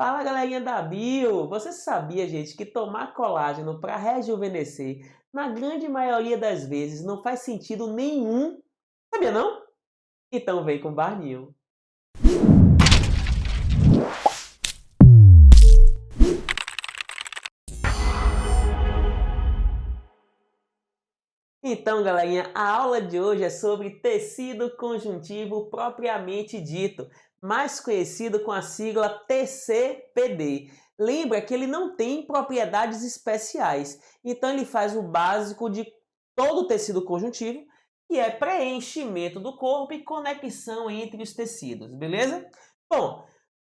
Fala, galerinha da Bio! Você sabia, gente, que tomar colágeno para rejuvenescer, na grande maioria das vezes, não faz sentido nenhum? Sabia não? Então vem com o Barnil. Então, galerinha, a aula de hoje é sobre tecido conjuntivo propriamente dito, mais conhecido com a sigla TCPD. Lembra que ele não tem propriedades especiais, então ele faz o básico de todo o tecido conjuntivo, que é preenchimento do corpo e conexão entre os tecidos, beleza? Bom,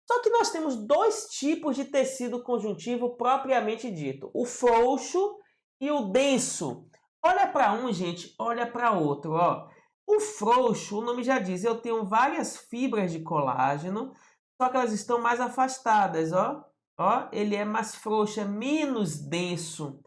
só que nós temos dois tipos de tecido conjuntivo propriamente dito, o frouxo e o denso. Olha para um, gente, olha para outro, ó. O frouxo, o nome já diz, eu tenho várias fibras de colágeno, só que elas estão mais afastadas, ó. Ó, ele é mais frouxo, é menos denso.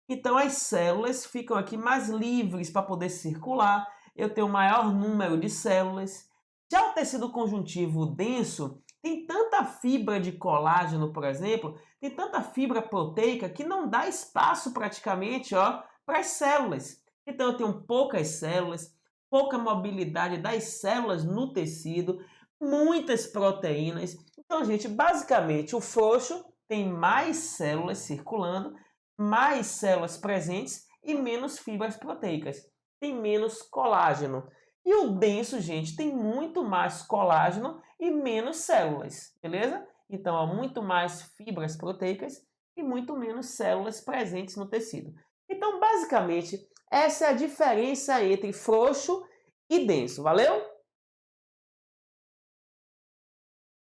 Então as células ficam aqui mais livres para poder circular, eu tenho um maior número de células. Já o tecido conjuntivo denso tem tanta fibra de colágeno, por exemplo, tem tanta fibra proteica que não dá espaço praticamente, ó, para as células. Então eu tenho poucas células, pouca mobilidade das células no tecido, muitas proteínas. Então, gente, basicamente o frouxo tem mais células circulando, mais células presentes e menos fibras proteicas. Tem menos colágeno. E o denso, gente, tem muito mais colágeno e menos células, beleza? Então, há muito mais fibras proteicas e muito menos células presentes no tecido. Então, basicamente, essa é a diferença entre frouxo e denso, valeu?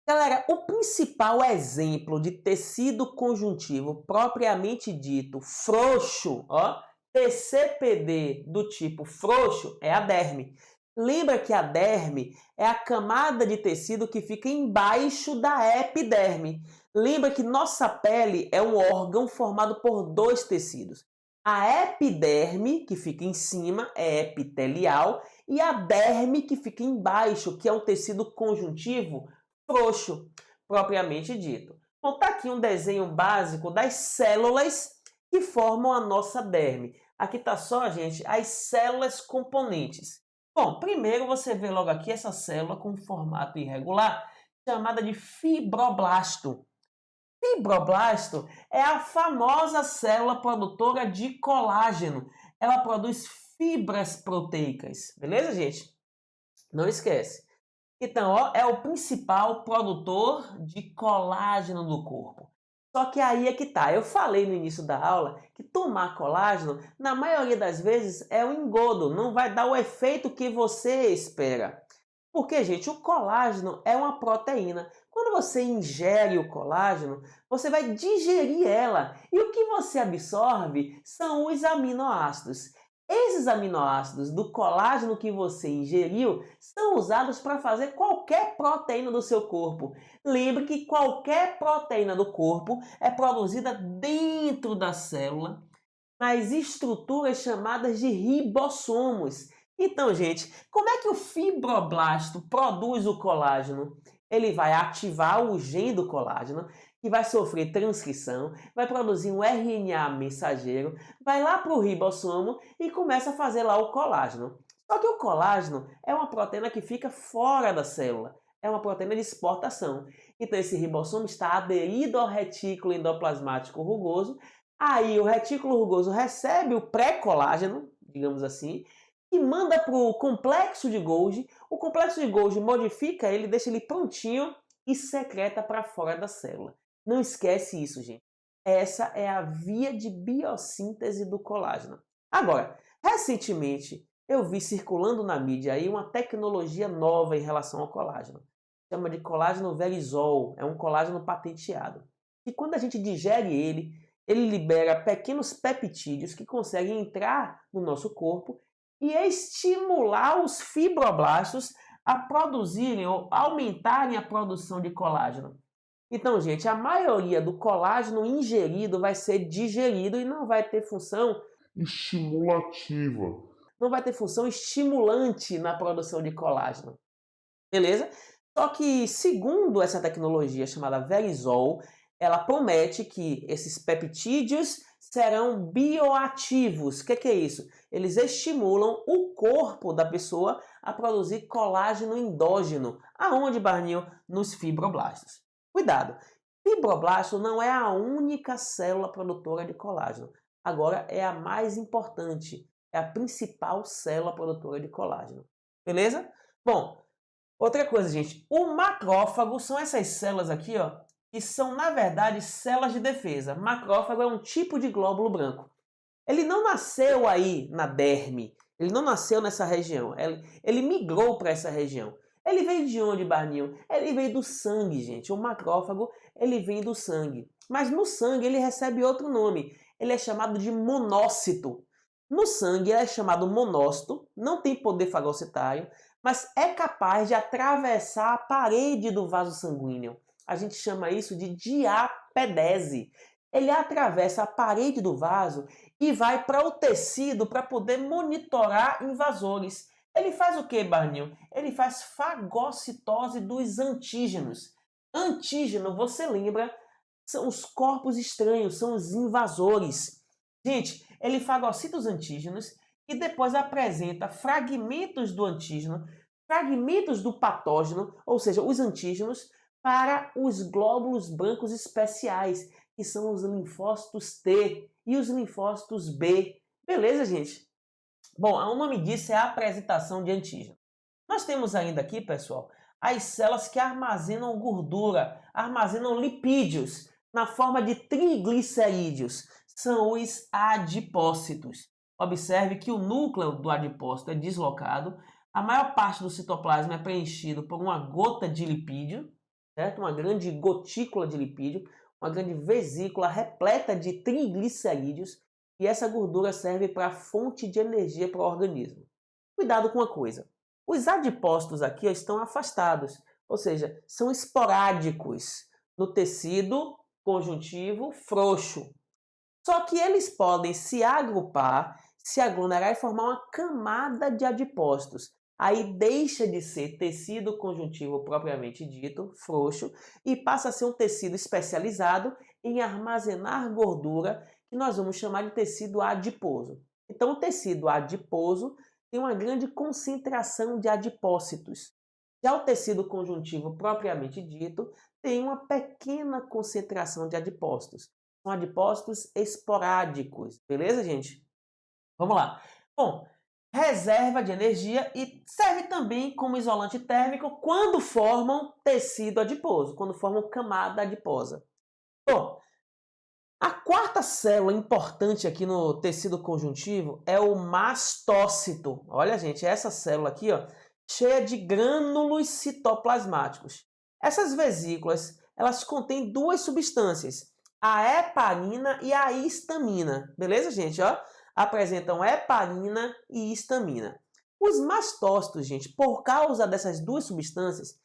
Galera, o principal exemplo de tecido conjuntivo propriamente dito frouxo, ó, TCPD do tipo frouxo, é a derme. Lembra que a derme é a camada de tecido que fica embaixo da epiderme. Lembra que nossa pele é um órgão formado por dois tecidos. A epiderme, que fica em cima, é epitelial, e a derme, que fica embaixo, que é um tecido conjuntivo frouxo, propriamente dito. Bom, está aqui um desenho básico das células que formam a nossa derme. Aqui está só, gente, as células componentes. Bom, primeiro você vê logo aqui essa célula com formato irregular, chamada de fibroblasto. Fibroblasto é a famosa célula produtora de colágeno. Ela produz fibras proteicas, beleza, gente? Não esquece. Então, ó, é o principal produtor de colágeno do corpo. Só que aí é que tá. Eu falei no início da aula que tomar colágeno, na maioria das vezes, é um engodo, não vai dar o efeito que você espera. Porque, gente, o colágeno é uma proteína. Quando você ingere o colágeno, você vai digerir ela. E o que você absorve são os aminoácidos. Esses aminoácidos do colágeno que você ingeriu são usados para fazer qualquer proteína do seu corpo. Lembre que qualquer proteína do corpo é produzida dentro da célula, nas estruturas chamadas de ribossomos. Então, gente, como é que o fibroblasto produz o colágeno? Ele vai ativar o gene do colágeno, que vai sofrer transcrição, vai produzir um RNA mensageiro, vai lá para o ribossomo e começa a fazer lá o colágeno. Só que o colágeno é uma proteína que fica fora da célula, é uma proteína de exportação. Então esse ribossomo está aderido ao retículo endoplasmático rugoso. Aí o retículo rugoso recebe o pré-colágeno, digamos assim, e manda para o complexo de Golgi. O complexo de Golgi modifica ele, deixa ele prontinho e secreta para fora da célula. Não esquece isso, gente. Essa é a via de biossíntese do colágeno. Agora, recentemente eu vi circulando na mídia aí uma tecnologia nova em relação ao colágeno. Chama de colágeno verisol, é um colágeno patenteado. E quando a gente digere ele libera pequenos peptídeos que conseguem entrar no nosso corpo e estimular os fibroblastos a produzirem ou aumentarem a produção de colágeno. Então, gente, a maioria do colágeno ingerido vai ser digerido e não vai ter função estimulativa. Não vai ter função estimulante na produção de colágeno. Beleza? Só que, segundo essa tecnologia chamada Verisol, ela promete que esses peptídeos serão bioativos. O que é isso? Eles estimulam o corpo da pessoa a produzir colágeno endógeno. Aonde, Barninho? Nos fibroblastos. Cuidado! Fibroblasto não é a única célula produtora de colágeno. Agora é a mais importante. É a principal célula produtora de colágeno. Beleza? Bom, outra coisa, gente. O macrófago são essas células aqui, ó, que são, na verdade, células de defesa. Macrófago é um tipo de glóbulo branco. Ele não nasceu aí na derme, ele não nasceu nessa região, ele migrou para essa região. Ele veio de onde, Barninho? Ele veio do sangue, gente. O macrófago, ele vem do sangue. Mas no sangue ele recebe outro nome. Ele é chamado de monócito. No sangue ele é chamado monócito, não tem poder fagocitário, mas é capaz de atravessar a parede do vaso sanguíneo. A gente chama isso de diapedese. Ele atravessa a parede do vaso e vai para o tecido para poder monitorar invasores. Ele faz o que, Barninho? Ele faz fagocitose dos antígenos. Antígeno, você lembra, são os corpos estranhos, são os invasores. Gente, ele fagocita os antígenos e depois apresenta fragmentos do antígeno, fragmentos do patógeno, ou seja, os antígenos, para os glóbulos brancos especiais, que são os linfócitos T e os linfócitos B. Beleza, gente? Bom, o nome disso é a apresentação de antígeno. Nós temos ainda aqui, pessoal, as células que armazenam gordura, armazenam lipídios na forma de triglicerídeos. São os adipócitos. Observe que o núcleo do adipócito é deslocado, a maior parte do citoplasma é preenchido por uma gota de lipídio, certo? Uma grande gotícula de lipídio, uma grande vesícula repleta de triglicerídeos, e essa gordura serve para fonte de energia para o organismo. Cuidado com uma coisa, os adipócitos aqui estão afastados, ou seja, são esporádicos no tecido conjuntivo frouxo. Só que eles podem se agrupar, se aglomerar e formar uma camada de adipócitos. Aí deixa de ser tecido conjuntivo propriamente dito, frouxo, e passa a ser um tecido especializado em armazenar gordura, que nós vamos chamar de tecido adiposo. Então, o tecido adiposo tem uma grande concentração de adipócitos. Já o tecido conjuntivo propriamente dito tem uma pequena concentração de adipócitos. São adipócitos esporádicos. Beleza, gente? Vamos lá. Bom, reserva de energia e serve também como isolante térmico quando formam tecido adiposo, quando formam camada adiposa. Bom, a quarta célula importante aqui no tecido conjuntivo é o mastócito. Olha, gente, essa célula aqui, ó, cheia de grânulos citoplasmáticos. Essas vesículas, elas contêm duas substâncias, a heparina e a histamina. Beleza, gente? Ó, apresentam heparina e histamina. Os mastócitos, gente, por causa dessas duas substâncias,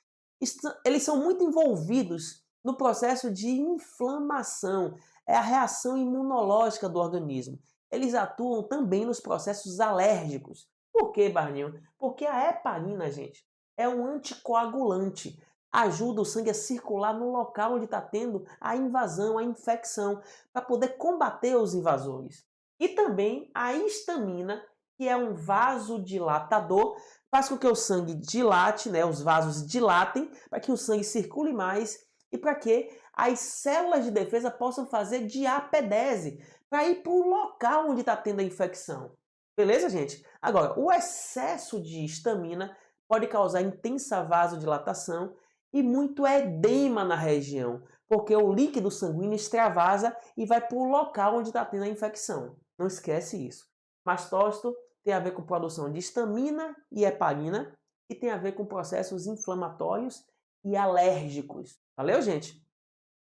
eles são muito envolvidos no processo de inflamação. É a reação imunológica do organismo. Eles atuam também nos processos alérgicos. Por quê, Barninho? Porque a heparina, gente, é um anticoagulante. Ajuda o sangue a circular no local onde está tendo a invasão, a infecção, para poder combater os invasores. E também a histamina, que é um vasodilatador, faz com que o sangue dilate, né, os vasos dilatem, para que o sangue circule mais e para que as células de defesa possam fazer diapedese, para ir para o local onde está tendo a infecção. Beleza, gente? Agora, o excesso de histamina pode causar intensa vasodilatação e muito edema na região, porque o líquido sanguíneo extravasa e vai para o local onde está tendo a infecção. Não esquece isso. Mastócito tem a ver com produção de histamina e heparina e tem a ver com processos inflamatórios e alérgicos. Valeu, gente?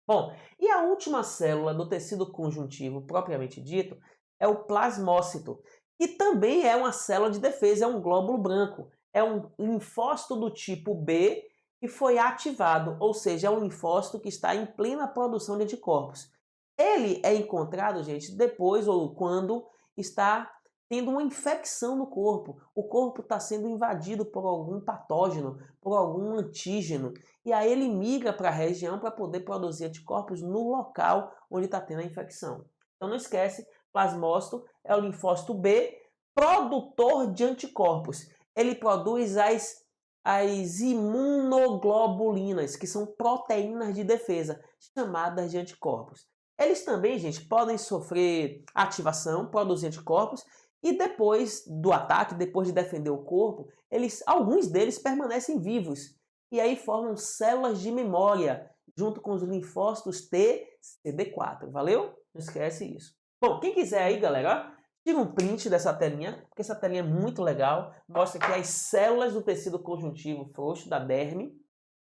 Bom, e a última célula do tecido conjuntivo propriamente dito é o plasmócito, que também é uma célula de defesa, é um glóbulo branco, é um linfócito do tipo B que foi ativado, ou seja, é um linfócito que está em plena produção de anticorpos. Ele é encontrado, gente, depois ou quando está tendo uma infecção no corpo. O corpo está sendo invadido por algum patógeno, por algum antígeno, e aí ele migra para a região para poder produzir anticorpos no local onde está tendo a infecção. Então não esquece, plasmócito é o linfócito B, produtor de anticorpos. Ele produz as imunoglobulinas, que são proteínas de defesa, chamadas de anticorpos. Eles também, gente, podem sofrer ativação, produzir anticorpos, e depois do ataque, depois de defender o corpo, alguns deles permanecem vivos. E aí formam células de memória, junto com os linfócitos T, CD4. Valeu? Não esquece isso. Bom, quem quiser aí, galera, tira um print dessa telinha, porque essa telinha é muito legal. Mostra aqui as células do tecido conjuntivo frouxo da derme.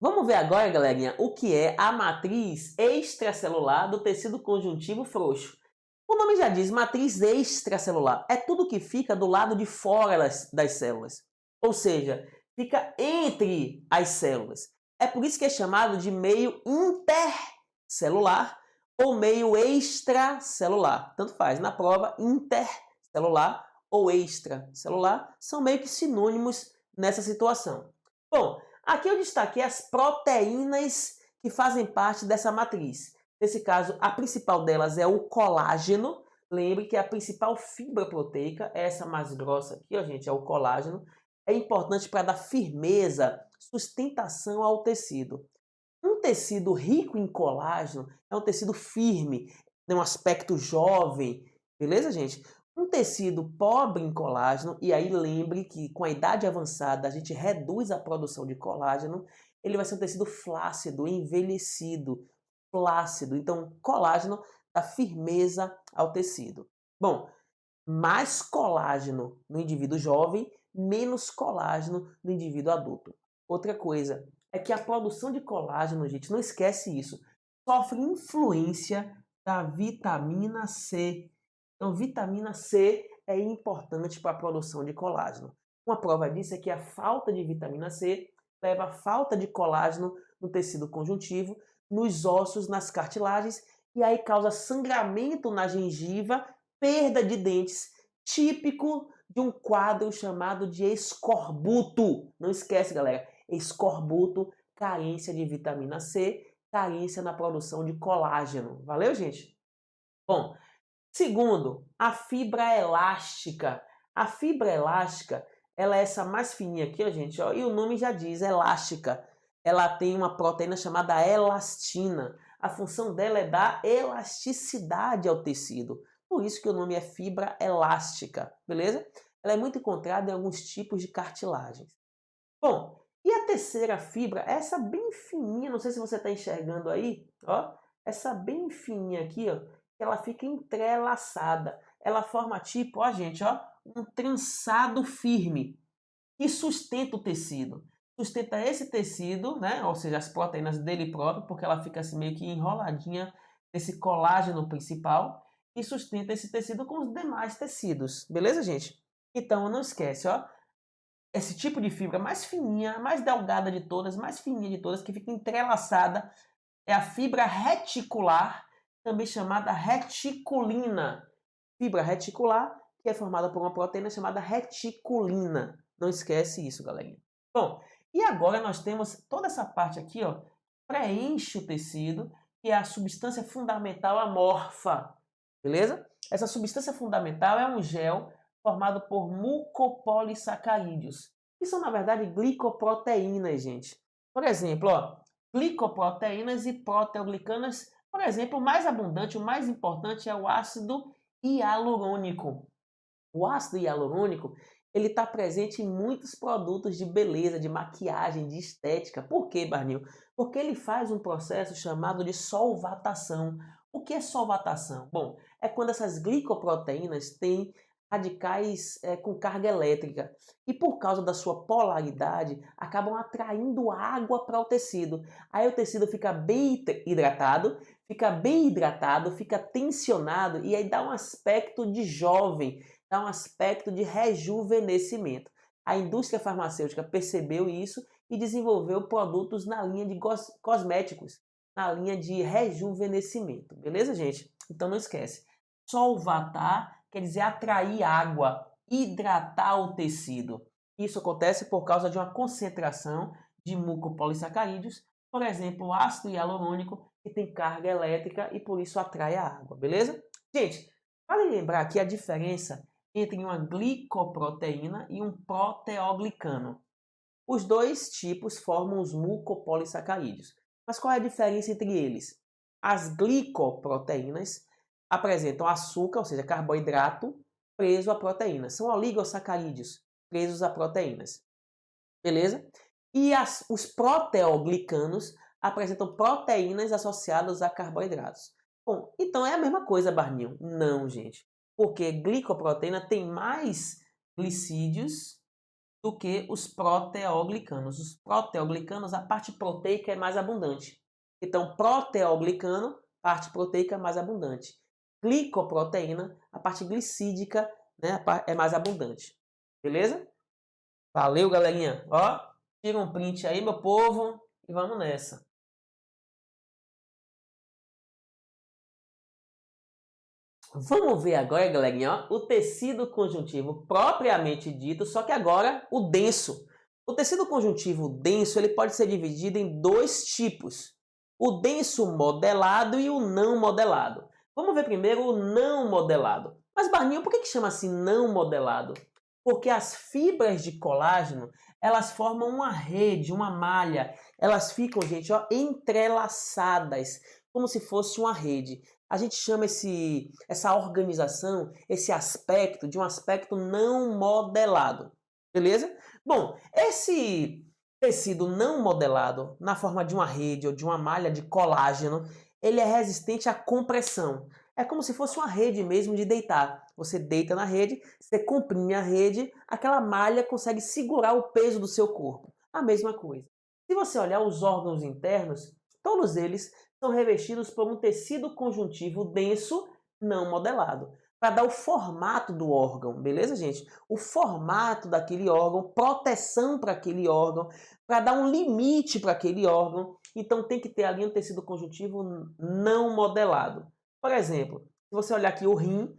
Vamos ver agora, galerinha, o que é a matriz extracelular do tecido conjuntivo frouxo. O nome já diz, matriz extracelular. É tudo que fica do lado de fora das células. Ou seja, fica entre as células. É por isso que é chamado de meio intercelular ou meio extracelular. Tanto faz. Na prova, intercelular ou extracelular são meio que sinônimos nessa situação. Bom, aqui eu destaquei as proteínas que fazem parte dessa matriz. Nesse caso, a principal delas é o colágeno. Lembre que a principal fibra proteica, essa mais grossa aqui, ó, gente, é o colágeno. É importante para dar firmeza, sustentação ao tecido. Um tecido rico em colágeno é um tecido firme, tem um aspecto jovem, beleza, gente? Um tecido pobre em colágeno, e aí lembre que com a idade avançada a gente reduz a produção de colágeno, ele vai ser um tecido flácido, envelhecido, flácido. Então, colágeno dá firmeza ao tecido. Bom, mais colágeno no indivíduo jovem, menos colágeno no indivíduo adulto. Outra coisa é que a produção de colágeno, gente, não esquece isso, sofre influência da vitamina C. Então, vitamina C é importante para a produção de colágeno. Uma prova disso é que a falta de vitamina C leva à falta de colágeno no tecido conjuntivo, nos ossos, nas cartilagens, e aí causa sangramento na gengiva, perda de dentes, típico de um quadro chamado de escorbuto. Não esquece, galera, escorbuto, carência de vitamina C, carência na produção de colágeno. Valeu, gente? Bom, segundo, a fibra elástica. A fibra elástica, ela é essa mais fininha aqui, ó, gente, ó, e o nome já diz, elástica. Ela tem uma proteína chamada elastina. A função dela é dar elasticidade ao tecido. Por isso que o nome é fibra elástica, beleza? Ela é muito encontrada em alguns tipos de cartilagens. Bom, e a terceira fibra, essa bem fininha, não sei se você está enxergando aí, ó, essa bem fininha aqui, ó, ela fica entrelaçada. Ela forma tipo, ó, gente, ó, um trançado firme que sustenta o tecido. Sustenta esse tecido, né? Ou seja, as proteínas dele próprio, porque ela fica assim meio que enroladinha nesse colágeno principal e sustenta esse tecido com os demais tecidos. Beleza, gente? Então, não esquece, ó. Esse tipo de fibra mais fininha, mais delgada de todas, mais fininha de todas, que fica entrelaçada, é a fibra reticular, também chamada reticulina. Fibra reticular, que é formada por uma proteína chamada reticulina. Não esquece isso, galerinha. Bom, e agora nós temos toda essa parte aqui, ó, preenche o tecido, que é a substância fundamental amorfa, beleza? Essa substância fundamental é um gel formado por mucopolissacarídeos, que são, na verdade, glicoproteínas, gente. Por exemplo, ó, glicoproteínas e proteoglicanas, por exemplo, o mais abundante, o mais importante é o ácido hialurônico. O ácido hialurônico, ele está presente em muitos produtos de beleza, de maquiagem, de estética. Por quê, Barnil? Porque ele faz um processo chamado de solvatação. O que é solvatação? Bom, é quando essas glicoproteínas têm radicais com carga elétrica e por causa da sua polaridade acabam atraindo água para o tecido. Aí o tecido fica bem hidratado, fica tensionado e aí dá um aspecto de jovem, dá um aspecto de rejuvenescimento. A indústria farmacêutica percebeu isso e desenvolveu produtos na linha de cosméticos, na linha de rejuvenescimento. Beleza, gente? Então não esquece. Solvatar quer dizer atrair água. hidratar o tecido. Isso acontece por causa de uma concentração de mucopolissacarídeos, por exemplo, o ácido hialurônico, que tem carga elétrica e por isso atrai a água, beleza? Gente, vale lembrar aqui a diferença entre uma glicoproteína e um proteoglicano. Os dois tipos formam os mucopolissacarídeos. Mas qual é a diferença entre eles? As glicoproteínas apresentam açúcar, ou seja, carboidrato, preso a proteínas. São oligosacarídeos presos a proteínas. Beleza? E os proteoglicanos apresentam proteínas associadas a carboidratos. Bom, então é a mesma coisa, Barninho? Não, gente. Porque glicoproteína tem mais glicídios do que os proteoglicanos. Os proteoglicanos, a parte proteica é mais abundante. Então, proteoglicano, parte proteica mais abundante. Glicoproteína, a parte glicídica, né, é mais abundante. Beleza? Valeu, galerinha. Ó, tira um print aí, meu povo, e vamos nessa. Vamos ver agora, galerinha, ó, o tecido conjuntivo propriamente dito, só que agora o denso. O tecido conjuntivo denso ele pode ser dividido em dois tipos. O denso modelado e o não modelado. Vamos ver primeiro o não modelado. Mas, Barninho, por que chama assim não modelado? Porque as fibras de colágeno, elas formam uma rede, uma malha. Elas ficam, gente, ó, entrelaçadas, como se fosse uma rede. A gente chama essa organização, esse aspecto, de um aspecto não modelado. Beleza? Bom, esse tecido não modelado, na forma de uma rede ou de uma malha de colágeno, ele é resistente à compressão. É como se fosse uma rede mesmo de deitar. Você deita na rede, você comprime a rede, aquela malha consegue segurar o peso do seu corpo. A mesma coisa. Se você olhar os órgãos internos, todos eles são revestidos por um tecido conjuntivo denso não modelado, para dar o formato do órgão, beleza, gente? O formato daquele órgão, proteção para aquele órgão, para dar um limite para aquele órgão. Então tem que ter ali um tecido conjuntivo não modelado. Por exemplo, se você olhar aqui o rim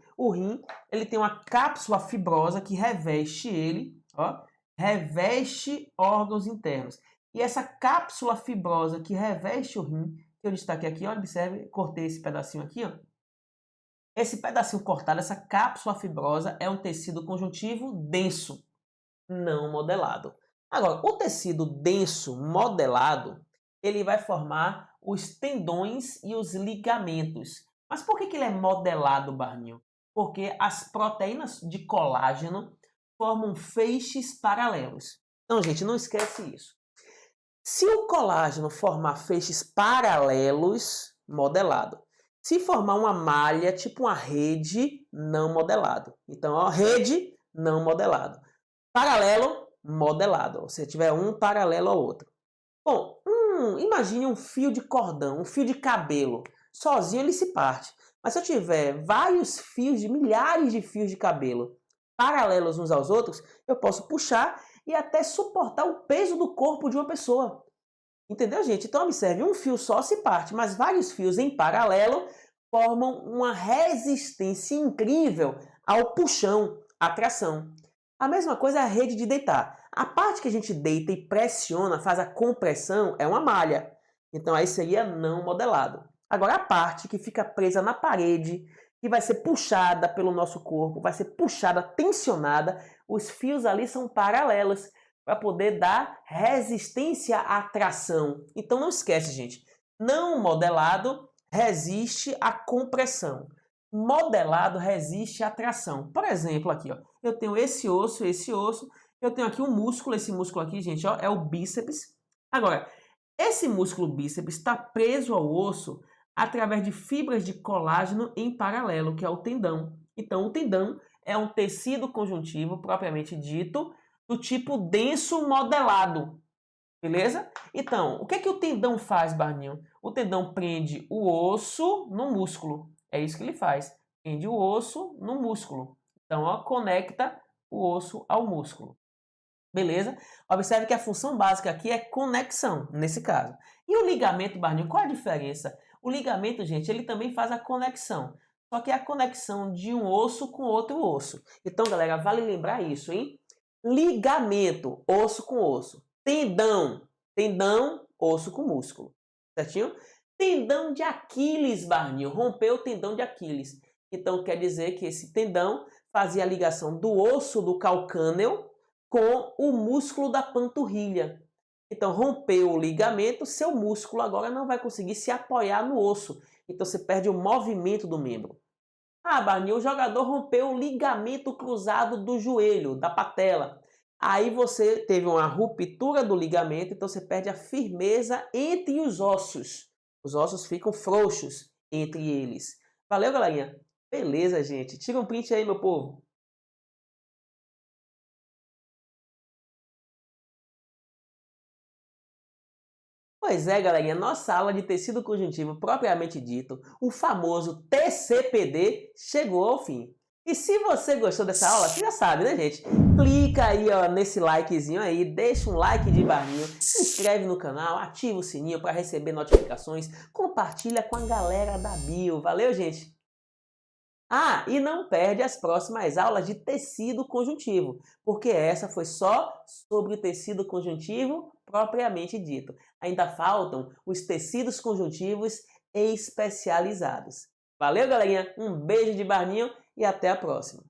ele tem uma cápsula fibrosa que reveste ele, ó, reveste órgãos internos. E essa cápsula fibrosa que reveste o rim, que eu destaquei aqui, ó, observe, cortei esse pedacinho aqui, ó. Esse pedacinho cortado, essa cápsula fibrosa, é um tecido conjuntivo denso, não modelado. Agora, o tecido denso modelado, ele vai formar os tendões e os ligamentos. Mas por que ele é modelado, Barninho? Porque as proteínas de colágeno formam feixes paralelos. Então, gente, não esquece isso. Se o colágeno formar feixes paralelos, modelado. Se formar uma malha, tipo uma rede, não modelado. Então, ó, rede, não modelado. Paralelo, modelado. Se tiver um paralelo ao outro. Bom, imagine um fio de cordão, um fio de cabelo. Sozinho ele se parte. Mas se eu tiver vários fios, milhares de fios de cabelo paralelos uns aos outros, eu posso puxar e até suportar o peso do corpo de uma pessoa. Entendeu, gente? Então, observe, um fio só se parte, mas vários fios em paralelo formam uma resistência incrível ao puxão, à tração. A mesma coisa é a rede de deitar. A parte que a gente deita e pressiona, faz a compressão, é uma malha. Então, aí seria não modelado. Agora, a parte que fica presa na parede, que vai ser puxada pelo nosso corpo, vai ser puxada, tensionada, os fios ali são paralelos para poder dar resistência à tração. Então não esquece, gente, não modelado resiste à compressão. Modelado resiste à tração. Por exemplo, aqui, ó, eu tenho esse osso, eu tenho aqui um músculo, esse músculo aqui, gente, ó, é o bíceps. Agora, esse músculo bíceps está preso ao osso através de fibras de colágeno em paralelo, que é o tendão. Então, o tendão é um tecido conjuntivo, propriamente dito, do tipo denso modelado, beleza? Então, o que é que o tendão faz, Barninho? O tendão prende o osso no músculo, é isso que ele faz, prende o osso no músculo. Então, ó, conecta o osso ao músculo, beleza? Observe que a função básica aqui é conexão, nesse caso. E o ligamento, Barninho, qual a diferença? O ligamento, gente, ele também faz a conexão, só que é a conexão de um osso com outro osso. Então, galera, vale lembrar isso, hein? Ligamento, osso com osso. Tendão, tendão, osso com músculo. Certinho? Tendão de Aquiles, Barninho, rompeu o tendão de Aquiles. Então, quer dizer que esse tendão fazia a ligação do osso do calcâneo com o músculo da panturrilha. Então, rompeu o ligamento, seu músculo agora não vai conseguir se apoiar no osso. Então, você perde o movimento do membro. Ah, Barninho, o jogador rompeu o ligamento cruzado do joelho, da patela. Aí você teve uma ruptura do ligamento, então você perde a firmeza entre os ossos. Os ossos ficam frouxos entre eles. Valeu, galerinha? Beleza, gente. Tira um print aí, meu povo. Pois é, galerinha, nossa aula de tecido conjuntivo propriamente dito, o famoso TCPD, chegou ao fim. E se você gostou dessa aula, você já sabe, né, gente? Clica aí ó, nesse likezinho aí, deixa um like de barrinho, se inscreve no canal, ativa o sininho para receber notificações, compartilha com a galera da Bio. Valeu, gente? Ah, e não perde as próximas aulas de tecido conjuntivo, porque essa foi só sobre o tecido conjuntivo propriamente dito. Ainda faltam os tecidos conjuntivos especializados. Valeu, galerinha? Um beijo de Barninho e até a próxima.